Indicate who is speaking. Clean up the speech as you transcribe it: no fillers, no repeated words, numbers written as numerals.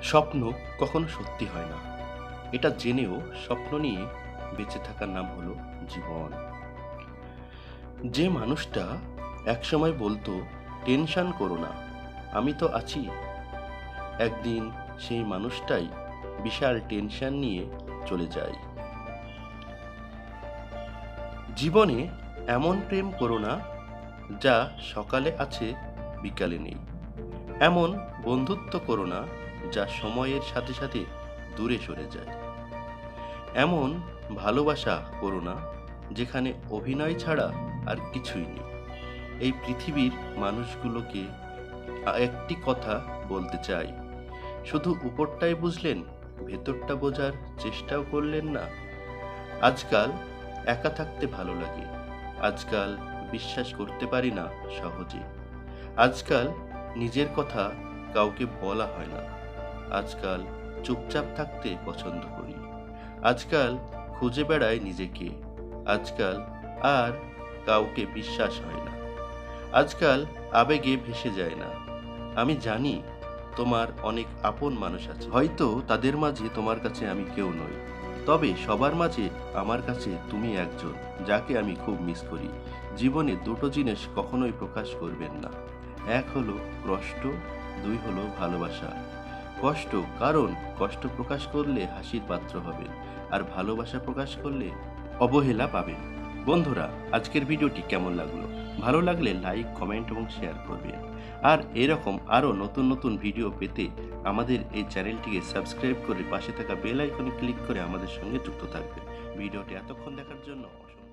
Speaker 1: স্বপ্ন কখনো সত্যি হয় না। এটা জেনেও স্বপ্ন নিয়ে বেঁচে থাকার নাম হলো জীবন। যে মানুষটা একসময় বলতো, টেনশন করো না, আমি তো আছি, একদিন সেই মানুষটাই বিশাল টেনশন নিয়ে চলে যায়। জীবনে এমন প্রেম করো না যা সকালে আছে বিকালে নেই। এমন বন্ধুত্ব করো না যা সময়ের সাথে সাথে দূরে সরে যায়। এমন ভালোবাসা করো না যেখানে অভিনয় ছাড়া আর কিছুই নেই। এই পৃথিবীর মানুষগুলোকে একটি কথা বলতে চাই, শুধু উপরটাই বুঝলেন, ভেতরটা বোঝার চেষ্টাও করলেন না। আজকাল একা থাকতে ভালো লাগে, আজকাল বিশ্বাস করতে পারি না সহজে, আজকাল নিজের কথা কাউকে বলা হয় না, আজকাল চুপচাপ থাকতে পছন্দ করি, আজকাল খুঁজে বেড়াই নিজেকে, আজকাল আর কাউকে বিশ্বাস হয় না, আজকাল আবেগে ভেসে যায় না। আমি জানি তোমার অনেক আপন মানুষ আছে, হয়তো তাদের মাঝে তোমার কাছে আমি কেউ নই, তবে সবার মাঝে আমার কাছে তুমি একজন যাকে আমি খুব মিস করি। জীবনে দুটো জিনিস কখনোই প্রকাশ করবেন না, এক হলো কষ্ট, দুই হলো ভালোবাসা। কষ্ট, কারণ কষ্ট প্রকাশ করলে হাসির পাত্র হবেন, আর ভালোবাসা প্রকাশ করলে অবহেলা পাবেন। বন্ধুরা, আজকের ভিডিওটি কেমন লাগলো? ভালো লাগলে লাইক, কমেন্ট এবং শেয়ার করবেন। আর এরকম আরও নতুন নতুন ভিডিও পেতে আমাদের এই চ্যানেলটিকে সাবস্ক্রাইব করে পাশে থাকা বেল আইকনে ক্লিক করে আমাদের সঙ্গে যুক্ত থাকবেন। ভিডিওটি এতক্ষণ দেখার জন্য অসংখ্য